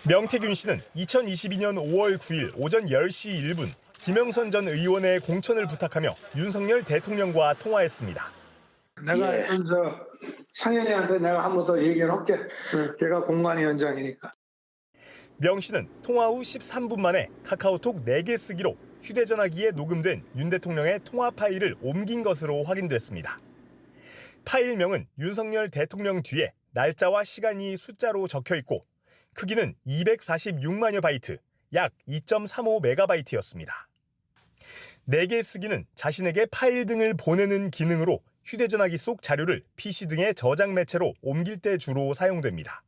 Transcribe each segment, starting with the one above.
명태균 씨는 2022년 5월 9일 오전 10시 1분 김영선 전 의원의 공천을 부탁하며 윤석열 대통령과 통화했습니다. 내가 상현이한테 내가 한 번 더 얘기를 할게. 걔가 공관위원장이니까. 명 씨는 통화 후 13분 만에 카카오톡 4개 쓰기로 휴대전화기에 녹음된 윤 대통령의 통화 파일을 옮긴 것으로 확인됐습니다. 파일명은 윤석열 대통령 뒤에 날짜와 시간이 숫자로 적혀 있고 크기는 246만여 바이트, 약 2.35메가바이트였습니다. 4개 쓰기는 자신에게 파일 등을 보내는 기능으로 휴대전화기 속 자료를 PC 등의 저장 매체로 옮길 때 주로 사용됩니다.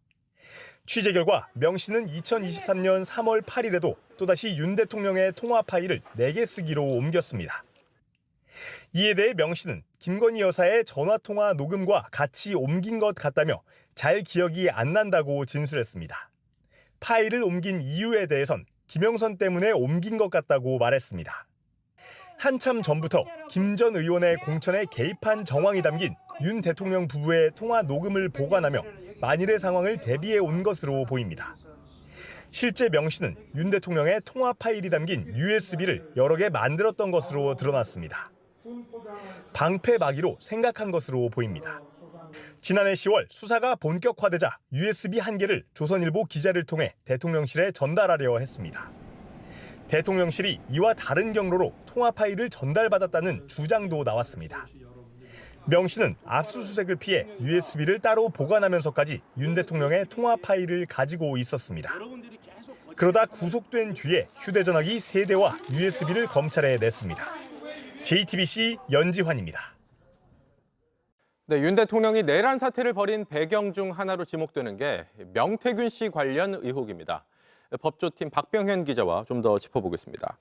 취재 결과 명 씨는 2023년 3월 8일에도 또다시 윤 대통령의 통화 파일을 4개 쓰기로 옮겼습니다. 이에 대해 명 씨는 김건희 여사의 전화통화 녹음과 같이 옮긴 것 같다며 잘 기억이 안 난다고 진술했습니다. 파일을 옮긴 이유에 대해선 김영선 때문에 옮긴 것 같다고 말했습니다. 한참 전부터 김 전 의원의 공천에 개입한 정황이 담긴 윤 대통령 부부의 통화 녹음을 보관하며 만일의 상황을 대비해 온 것으로 보입니다. 실제 명 씨는 윤 대통령의 통화 파일이 담긴 USB를 여러 개 만들었던 것으로 드러났습니다. 방패막이로 생각한 것으로 보입니다. 지난해 10월 수사가 본격화되자 USB 1개를 조선일보 기자를 통해 대통령실에 전달하려 했습니다. 대통령실이 이와 다른 경로로 통화 파일을 전달받았다는 주장도 나왔습니다. 명 씨는 압수수색을 피해 USB를 따로 보관하면서까지 윤 대통령의 통화 파일을 가지고 있었습니다. 그러다 구속된 뒤에 휴대전화기 3대와 USB를 검찰에 냈습니다. JTBC 연지환입니다. 네, 윤 대통령이 내란 사태를 벌인 배경 중 하나로 지목되는 게 명태균 씨 관련 의혹입니다. 법조팀 박병현 기자와 좀 더 짚어보겠습니다.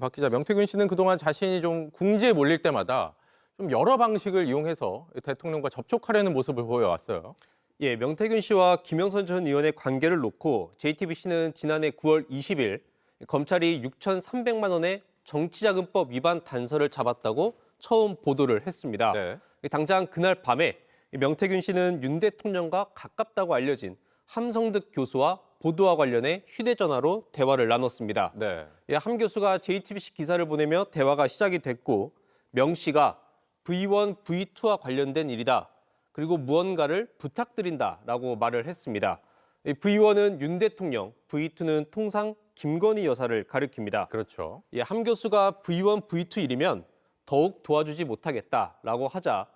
박 기자, 명태균 씨는 그동안 자신이 좀 궁지에 몰릴 때마다 좀 여러 방식을 이용해서 대통령과 접촉하려는 모습을 보여왔어요. 예, 명태균 씨와 김영선 전 의원의 관계를 놓고 JTBC는 지난해 9월 20일 검찰이 6,300만 원의 정치자금법 위반 단서를 잡았다고 처음 보도를 했습니다. 네. 당장 그날 밤에 명태균 씨는 윤 대통령과 가깝다고 알려진 함성득 교수와 보도와 관련해 휴대전화로 대화를 나눴습니다. 네. 함 교수가 JTBC 기사를 보내며 대화가 시작이 됐고 명 씨가 V1, V2와 관련된 일이다. 그리고 무언가를 부탁드린다라고 말을 했습니다. V1은 윤 대통령, V2는 통상 김건희 여사를 가리킵니다. 그렇죠. 함 교수가 V1, V2 일이면 더욱 도와주지 못하겠다라고 하자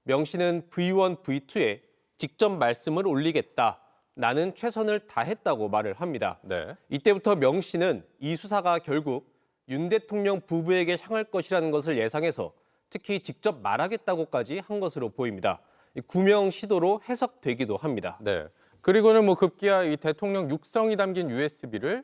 명 씨는 V1, V2에 직접 말씀을 올리겠다. 나는 최선을 다했다고 말을 합니다. 네. 이때부터 명 씨는 이 수사가 결국 윤 대통령 부부에게 향할 것이라는 것을 예상해서 특히 직접 말하겠다고까지 한 것으로 보입니다. 구명 시도로 해석되기도 합니다. 네. 그리고는 뭐 급기야 이 대통령 육성이 담긴 USB를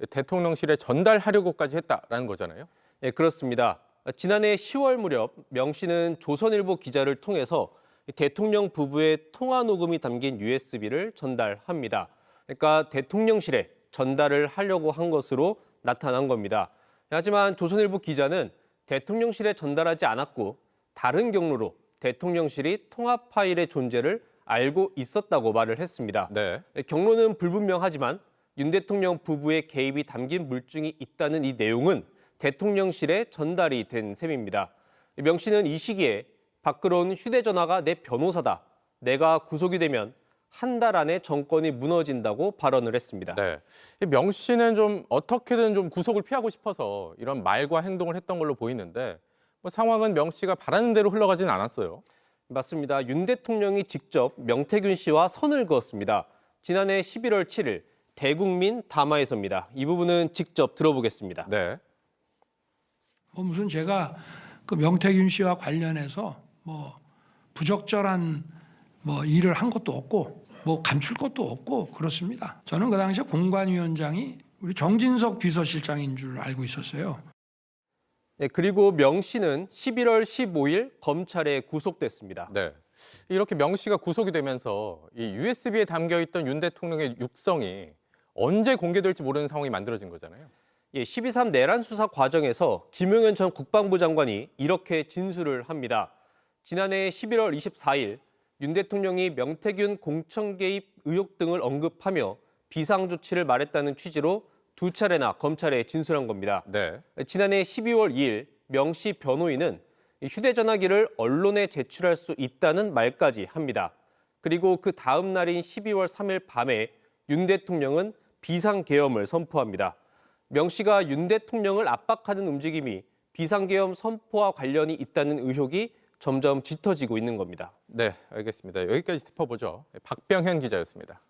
대통령실에 전달하려고까지 했다라는 거잖아요. 네, 그렇습니다. 지난해 10월 무렵 명 씨는 조선일보 기자를 통해서 대통령 부부의 통화 녹음이 담긴 USB를 전달합니다. 그러니까 대통령실에 전달을 하려고 한 것으로 나타난 겁니다. 하지만 조선일보 기자는 대통령실에 전달하지 않았고 다른 경로로 대통령실이 통화 파일의 존재를 알고 있었다고 말을 했습니다. 네. 경로는 불분명하지만 윤 대통령 부부의 개입이 담긴 물증이 있다는 이 내용은 대통령실에 전달이 된 셈입니다. 명 씨는 이 시기에 밖으로 온 휴대전화가 내 변호사다. 내가 구속이 되면 한 달 안에 정권이 무너진다고 발언을 했습니다. 네. 명 씨는 좀 어떻게든 좀 구속을 피하고 싶어서 이런 말과 행동을 했던 걸로 보이는데 뭐 상황은 명 씨가 바라는 대로 흘러가지는 않았어요. 맞습니다. 윤 대통령이 직접 명태균 씨와 선을 그었습니다. 지난해 11월 7일 대국민 담화에서입니다. 이 부분은 직접 들어보겠습니다. 네. 무슨 제가 그 명태균 씨와 관련해서 부적절한 일을 한 것도 없고 감출 것도 없고 그렇습니다. 저는 그 당시에 공관위원장이 우리 정진석 비서실장인 줄 알고 있었어요. 네, 그리고 명 씨는 11월 15일 검찰에 구속됐습니다. 네. 이렇게 명 씨가 구속이 되면서 이 USB에 담겨 있던 윤 대통령의 육성이 언제 공개될지 모르는 상황이 만들어진 거잖아요. 12.3 내란 수사 과정에서 김용현 전 국방부 장관이 이렇게 진술을 합니다. 지난해 11월 24일 윤 대통령이 명태균 공천 개입 의혹 등을 언급하며 비상조치를 말했다는 취지로 2차례나 검찰에 진술한 겁니다. 네. 지난해 12월 2일 명 씨 변호인은 휴대전화기를 언론에 제출할 수 있다는 말까지 합니다. 그리고 그 다음 날인 12월 3일 밤에 윤 대통령은 비상계엄을 선포합니다. 명 씨가 윤 대통령을 압박하는 움직임이 비상계엄 선포와 관련이 있다는 의혹이 점점 짙어지고 있는 겁니다. 네, 알겠습니다. 여기까지 짚어보죠. 박병현 기자였습니다.